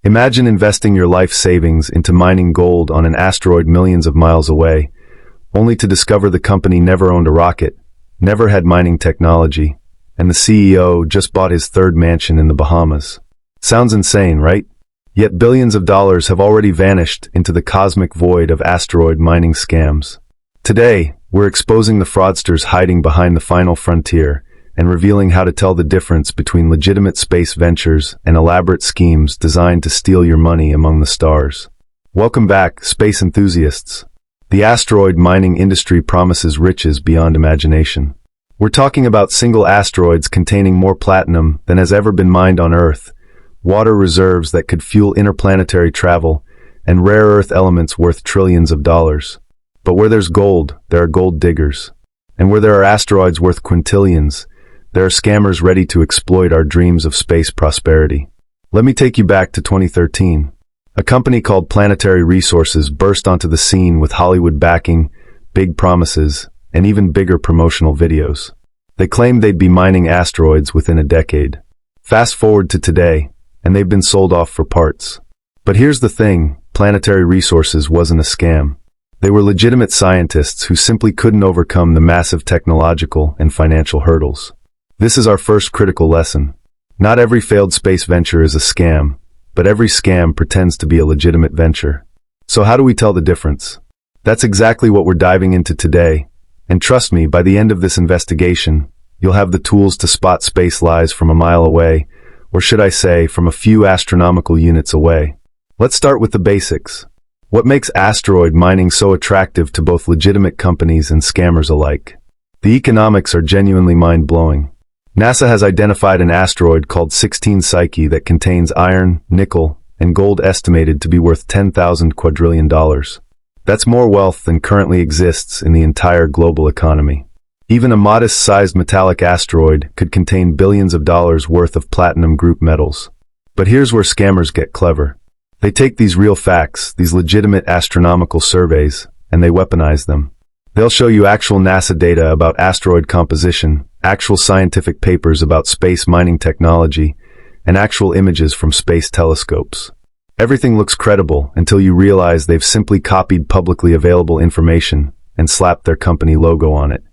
Imagine investing your life savings into mining gold on an asteroid millions of miles away, only to discover the company never owned a rocket, never had mining technology, and the CEO just bought his third mansion in the Bahamas. Sounds insane, right? Yet billions of dollars have already vanished into the cosmic void of asteroid mining scams. Today, we're exposing the fraudsters hiding behind the final frontier and revealing how to tell the difference between legitimate space ventures and elaborate schemes designed to steal your money among the stars. Welcome back, space enthusiasts. The asteroid mining industry promises riches beyond imagination. We're talking about single asteroids containing more platinum than has ever been mined on Earth, water reserves that could fuel interplanetary travel, and rare earth elements worth trillions of dollars. But where there's gold, there are gold diggers. And where there are asteroids worth quintillions, there are scammers ready to exploit our dreams of space prosperity. Let me take you back to 2013. A company called Planetary Resources burst onto the scene with Hollywood backing, big promises, and even bigger promotional videos. They claimed they'd be mining asteroids within a decade. Fast forward to today, and they've been sold off for parts. But here's the thing, Planetary Resources wasn't a scam. They were legitimate scientists who simply couldn't overcome the massive technological and financial hurdles. This is our first critical lesson. Not every failed space venture is a scam, but every scam pretends to be a legitimate venture. So how do we tell the difference? That's exactly what we're diving into today. And trust me, by the end of this investigation, you'll have the tools to spot space lies from a mile away, or should I say, from a few astronomical units away. Let's start with the basics. What makes asteroid mining so attractive to both legitimate companies and scammers alike? The economics are genuinely mind-blowing. NASA has identified an asteroid called 16 Psyche that contains iron, nickel, and gold estimated to be worth $10,000 quadrillion. That's more wealth than currently exists in the entire global economy. Even a modest-sized metallic asteroid could contain billions of dollars worth of platinum group metals. But here's where scammers get clever. They take these real facts, these legitimate astronomical surveys, and they weaponize them. They'll show you actual NASA data about asteroid composition, actual scientific papers about space mining technology, and actual images from space telescopes. Everything looks credible until you realize they've simply copied publicly available information and slapped their company logo on it.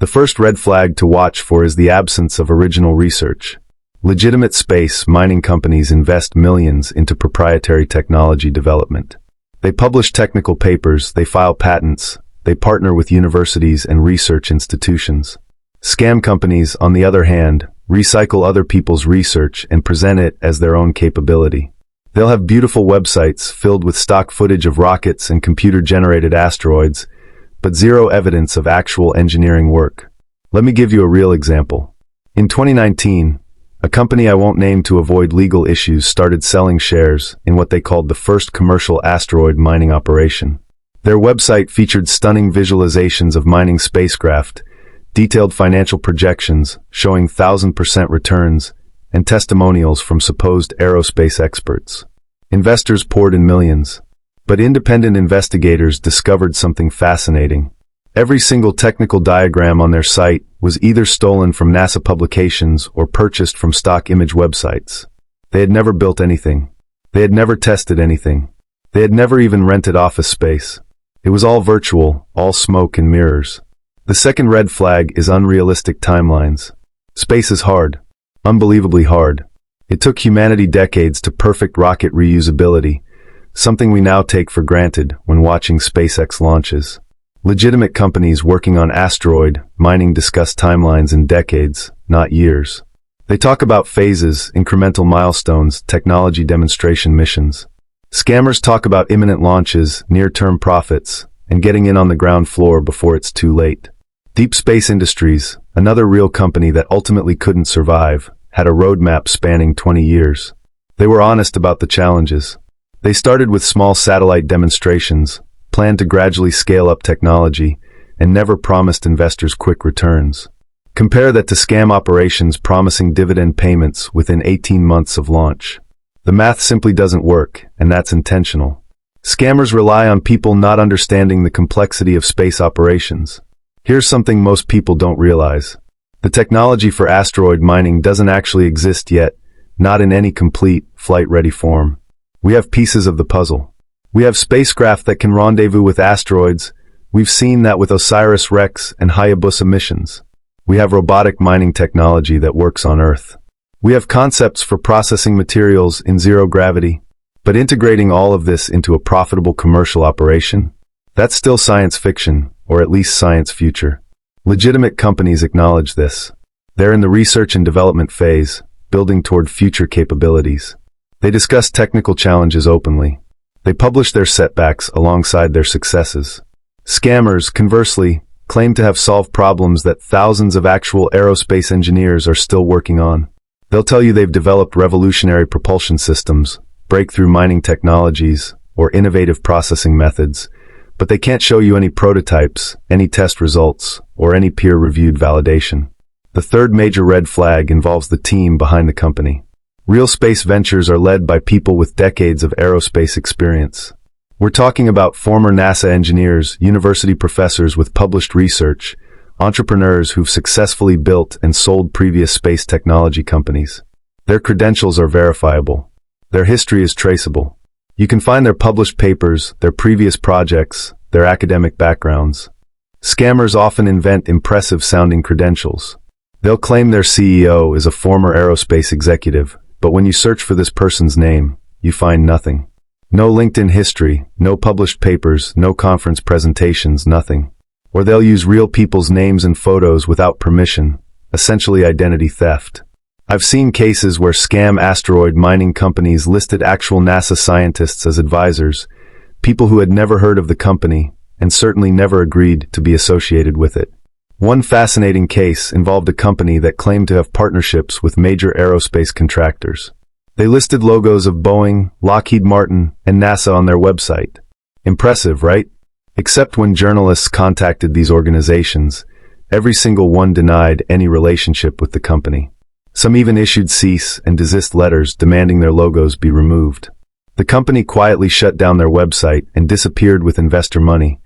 The first red flag to watch for is the absence of original research. Legitimate space mining companies invest millions into proprietary technology development. They publish technical papers, they file patents, they partner with universities and research institutions. Scam companies, on the other hand, recycle other people's research and present it as their own capability. They'll have beautiful websites filled with stock footage of rockets and computer-generated asteroids, but zero evidence of actual engineering work. Let me give you a real example. In 2019, a company I won't name to avoid legal issues started selling shares in what they called the first commercial asteroid mining operation. Their website featured stunning visualizations of mining spacecraft, detailed financial projections showing 1,000% returns, and testimonials from supposed aerospace experts. Investors poured in millions. But independent investigators discovered something fascinating. Every single technical diagram on their site was either stolen from NASA publications or purchased from stock image websites. They had never built anything. They had never tested anything. They had never even rented office space. It was all virtual, all smoke and mirrors. The second red flag is unrealistic timelines. Space is hard. Unbelievably hard. It took humanity decades to perfect rocket reusability, something we now take for granted when watching SpaceX launches. Legitimate companies working on asteroid mining discuss timelines in decades, not years. They talk about phases, incremental milestones, technology demonstration missions. Scammers talk about imminent launches, near-term profits, and getting in on the ground floor before it's too late. Deep Space Industries, another real company that ultimately couldn't survive, had a roadmap spanning 20 years. They were honest about the challenges. They started with small satellite demonstrations, planned to gradually scale up technology, and never promised investors quick returns. Compare that to scam operations promising dividend payments within 18 months of launch. The math simply doesn't work, and that's intentional. Scammers rely on people not understanding the complexity of space operations. Here's something most people don't realize. The technology for asteroid mining doesn't actually exist yet, not in any complete, flight-ready form. We have pieces of the puzzle. We have spacecraft that can rendezvous with asteroids. We've seen that with OSIRIS-REx and Hayabusa missions. We have robotic mining technology that works on Earth. We have concepts for processing materials in zero gravity. But integrating all of this into a profitable commercial operation? That's still science fiction, or at least science future. Legitimate companies acknowledge this. They're in the research and development phase, building toward future capabilities. They discuss technical challenges openly. They publish their setbacks alongside their successes. Scammers, conversely, claim to have solved problems that thousands of actual aerospace engineers are still working on. They'll tell you they've developed revolutionary propulsion systems, breakthrough mining technologies, or innovative processing methods, but they can't show you any prototypes, any test results, or any peer-reviewed validation. The third major red flag involves the team behind the company. Real space ventures are led by people with decades of aerospace experience. We're talking about former NASA engineers, university professors with published research, entrepreneurs who've successfully built and sold previous space technology companies. Their credentials are verifiable. Their history is traceable. You can find their published papers, their previous projects, their academic backgrounds. Scammers often invent impressive-sounding credentials. They'll claim their CEO is a former aerospace executive, but when you search for this person's name, you find nothing. No LinkedIn history, no published papers, no conference presentations, nothing. Or they'll use real people's names and photos without permission, essentially identity theft. I've seen cases where scam asteroid mining companies listed actual NASA scientists as advisors, people who had never heard of the company and certainly never agreed to be associated with it. One fascinating case involved a company that claimed to have partnerships with major aerospace contractors. They listed logos of Boeing, Lockheed Martin, and NASA on their website. Impressive, right? Except when journalists contacted these organizations, every single one denied any relationship with the company. Some even issued cease and desist letters demanding their logos be removed. The company quietly shut down their website and disappeared with investor money,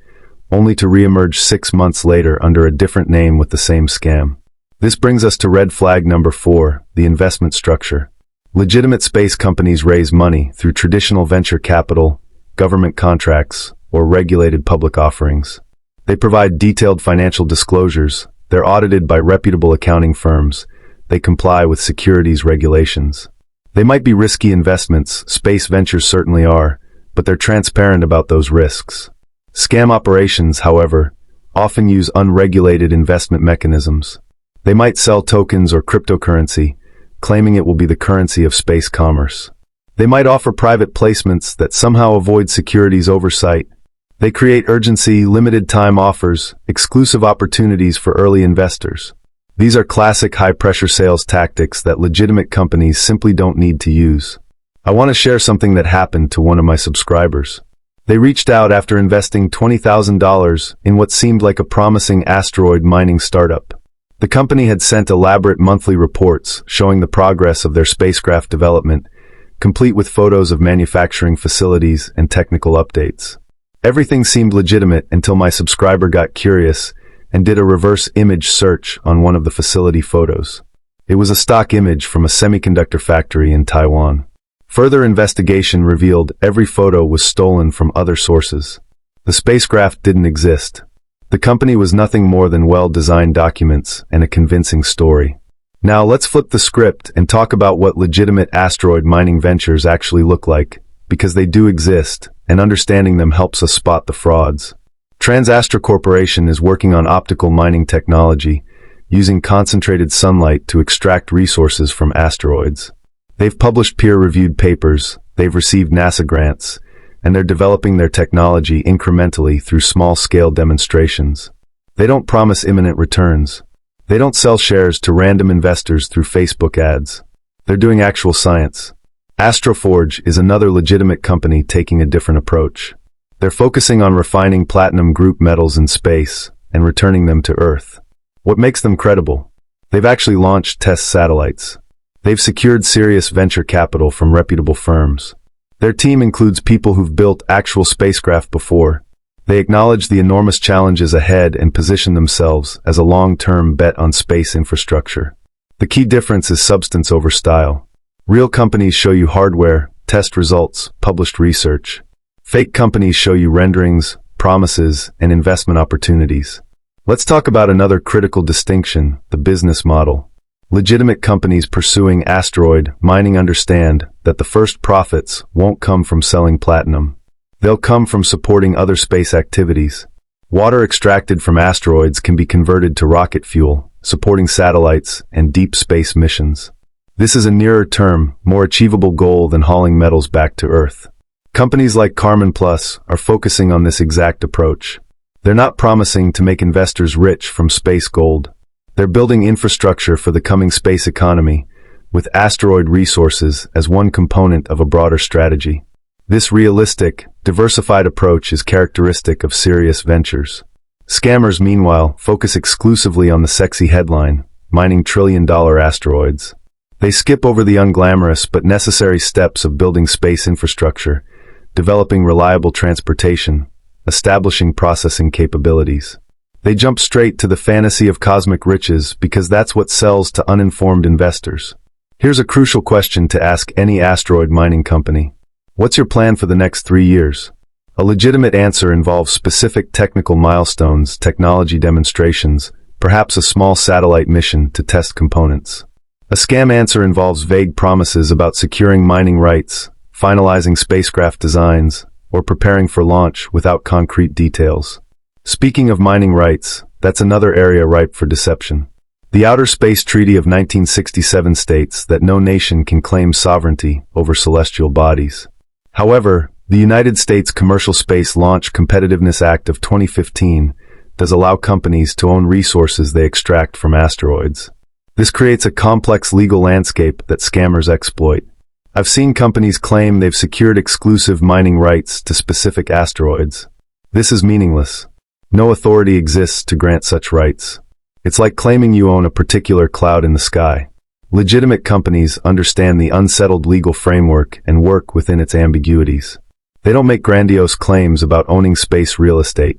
only to reemerge 6 months later under a different name with the same scam. This brings us to red flag number 4, the investment structure. Legitimate space companies raise money through traditional venture capital, government contracts, or regulated public offerings. They provide detailed financial disclosures. They're audited by reputable accounting firms. They comply with securities regulations. They might be risky investments, space ventures certainly are, but they're transparent about those risks. Scam operations, however, often use unregulated investment mechanisms. They might sell tokens or cryptocurrency, claiming it will be the currency of space commerce. They might offer private placements that somehow avoid securities oversight. They create urgency, limited time offers, exclusive opportunities for early investors. These are classic high-pressure sales tactics that legitimate companies simply don't need to use. I want to share something that happened to one of my subscribers. They reached out after investing $20,000 in what seemed like a promising asteroid mining startup. The company had sent elaborate monthly reports showing the progress of their spacecraft development, complete with photos of manufacturing facilities and technical updates. Everything seemed legitimate until my subscriber got curious and did a reverse image search on one of the facility photos. It was a stock image from a semiconductor factory in Taiwan. Further investigation revealed every photo was stolen from other sources. The spacecraft didn't exist. The company was nothing more than well-designed documents and a convincing story. Now let's flip the script and talk about what legitimate asteroid mining ventures actually look like, because they do exist, and understanding them helps us spot the frauds. TransAstra Corporation is working on optical mining technology, using concentrated sunlight to extract resources from asteroids. They've published peer-reviewed papers, they've received NASA grants, and they're developing their technology incrementally through small-scale demonstrations. They don't promise imminent returns. They don't sell shares to random investors through Facebook ads. They're doing actual science. AstroForge is another legitimate company taking a different approach. They're focusing on refining platinum group metals in space and returning them to Earth. What makes them credible? They've actually launched test satellites. They've secured serious venture capital from reputable firms. Their team includes people who've built actual spacecraft before. They acknowledge the enormous challenges ahead and position themselves as a long-term bet on space infrastructure. The key difference is substance over style. Real companies show you hardware, test results, published research. Fake companies show you renderings, promises, and investment opportunities. Let's talk about another critical distinction, the business model. Legitimate companies pursuing asteroid mining understand that the first profits won't come from selling platinum. They'll come from supporting other space activities. Water extracted from asteroids can be converted to rocket fuel, supporting satellites and deep space missions. This is a nearer-term, more achievable goal than hauling metals back to Earth. Companies like Carmen Plus are focusing on this exact approach. They're not promising to make investors rich from space gold. They're building infrastructure for the coming space economy, with asteroid resources as one component of a broader strategy. This realistic, diversified approach is characteristic of serious ventures. Scammers, meanwhile, focus exclusively on the sexy headline, mining trillion-dollar asteroids. They skip over the unglamorous but necessary steps of building space infrastructure, developing reliable transportation, establishing processing capabilities. They jump straight to the fantasy of cosmic riches because that's what sells to uninformed investors. Here's a crucial question to ask any asteroid mining company. What's your plan for the next 3 years? A legitimate answer involves specific technical milestones, technology demonstrations, perhaps a small satellite mission to test components. A scam answer involves vague promises about securing mining rights, finalizing spacecraft designs, or preparing for launch without concrete details. Speaking of mining rights, that's another area ripe for deception. The Outer Space Treaty of 1967 states that no nation can claim sovereignty over celestial bodies. However, the United States Commercial Space Launch Competitiveness Act of 2015 does allow companies to own resources they extract from asteroids. This creates a complex legal landscape that scammers exploit. I've seen companies claim they've secured exclusive mining rights to specific asteroids. This is meaningless. No authority exists to grant such rights. It's like claiming you own a particular cloud in the sky. Legitimate companies understand the unsettled legal framework and work within its ambiguities. They don't make grandiose claims about owning space real estate.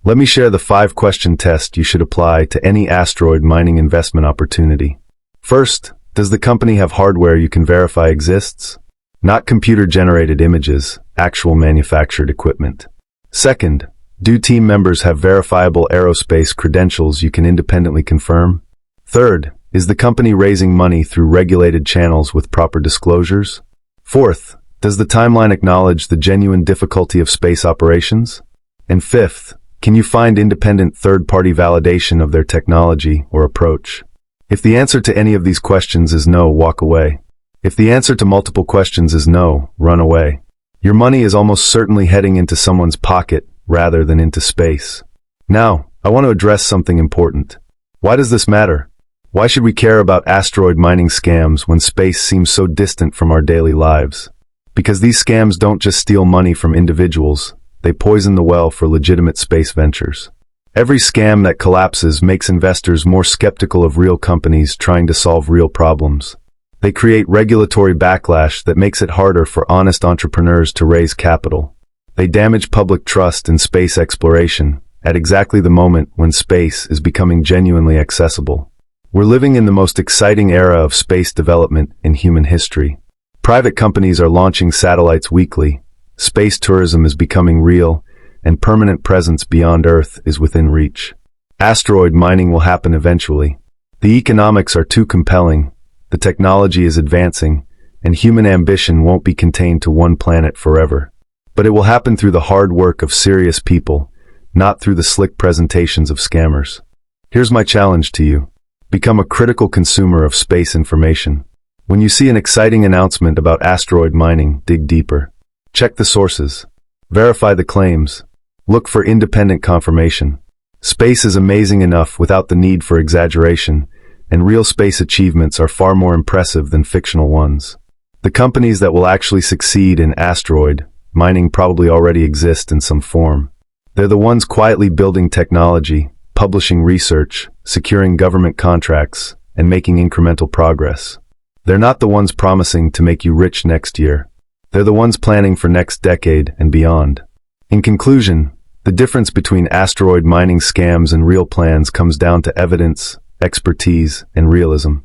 Let me share the 5-question test you should apply to any asteroid mining investment opportunity. First, does the company have hardware you can verify exists? Not computer-generated images, actual manufactured equipment. Second, do team members have verifiable aerospace credentials you can independently confirm? Third, is the company raising money through regulated channels with proper disclosures? Fourth, does the timeline acknowledge the genuine difficulty of space operations? And fifth, can you find independent third-party validation of their technology or approach? If the answer to any of these questions is no, walk away. If the answer to multiple questions is no, run away. Your money is almost certainly heading into someone's pocket rather than into space. Now, I want to address something important. Why does this matter? Why should we care about asteroid mining scams when space seems so distant from our daily lives? Because these scams don't just steal money from individuals, they poison the well for legitimate space ventures. Every scam that collapses makes investors more skeptical of real companies trying to solve real problems. They create regulatory backlash that makes it harder for honest entrepreneurs to raise capital. They damage public trust in space exploration at exactly the moment when space is becoming genuinely accessible. We're living in the most exciting era of space development in human history. Private companies are launching satellites weekly, space tourism is becoming real, and permanent presence beyond Earth is within reach. Asteroid mining will happen eventually. The economics are too compelling, the technology is advancing, and human ambition won't be contained to one planet forever. But it will happen through the hard work of serious people, not through the slick presentations of scammers. Here's my challenge to you. Become a critical consumer of space information. When you see an exciting announcement about asteroid mining, dig deeper. Check the sources. Verify the claims. Look for independent confirmation. Space is amazing enough without the need for exaggeration, and real space achievements are far more impressive than fictional ones. The companies that will actually succeed in asteroid mining probably already exist in some form. They're the ones quietly building technology, publishing research, securing government contracts, and making incremental progress. They're not the ones promising to make you rich next year. They're the ones planning for next decade and beyond. In conclusion, the difference between asteroid mining scams and real plans comes down to evidence, expertise, and realism.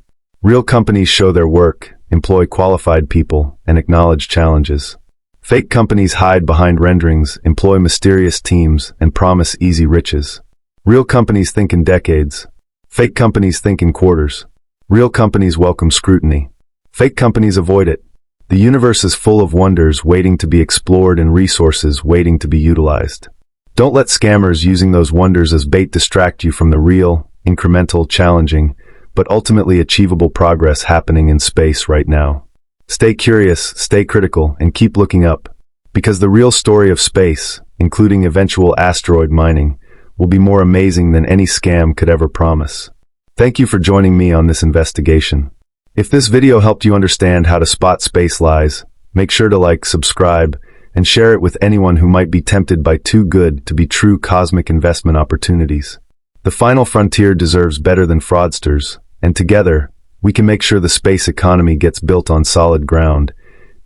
Real companies show their work, employ qualified people, and acknowledge challenges. Fake companies hide behind renderings, employ mysterious teams, and promise easy riches. Real companies think in decades. Fake companies think in quarters. Real companies welcome scrutiny. Fake companies avoid it. The universe is full of wonders waiting to be explored and resources waiting to be utilized. Don't let scammers using those wonders as bait distract you from the real, incremental, challenging, but ultimately achievable progress happening in space right now. Stay curious, stay critical, and keep looking up, because the real story of space, including eventual asteroid mining, will be more amazing than any scam could ever promise. Thank you for joining me on this investigation. If this video helped you understand how to spot space lies, make sure to like, subscribe, and share it with anyone who might be tempted by too good to be true cosmic investment opportunities. The final frontier deserves better than fraudsters, and together, we can make sure the space economy gets built on solid ground,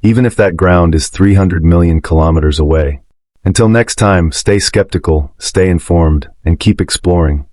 even if that ground is 300 million kilometers away. Until next time, stay skeptical, stay informed, and keep exploring.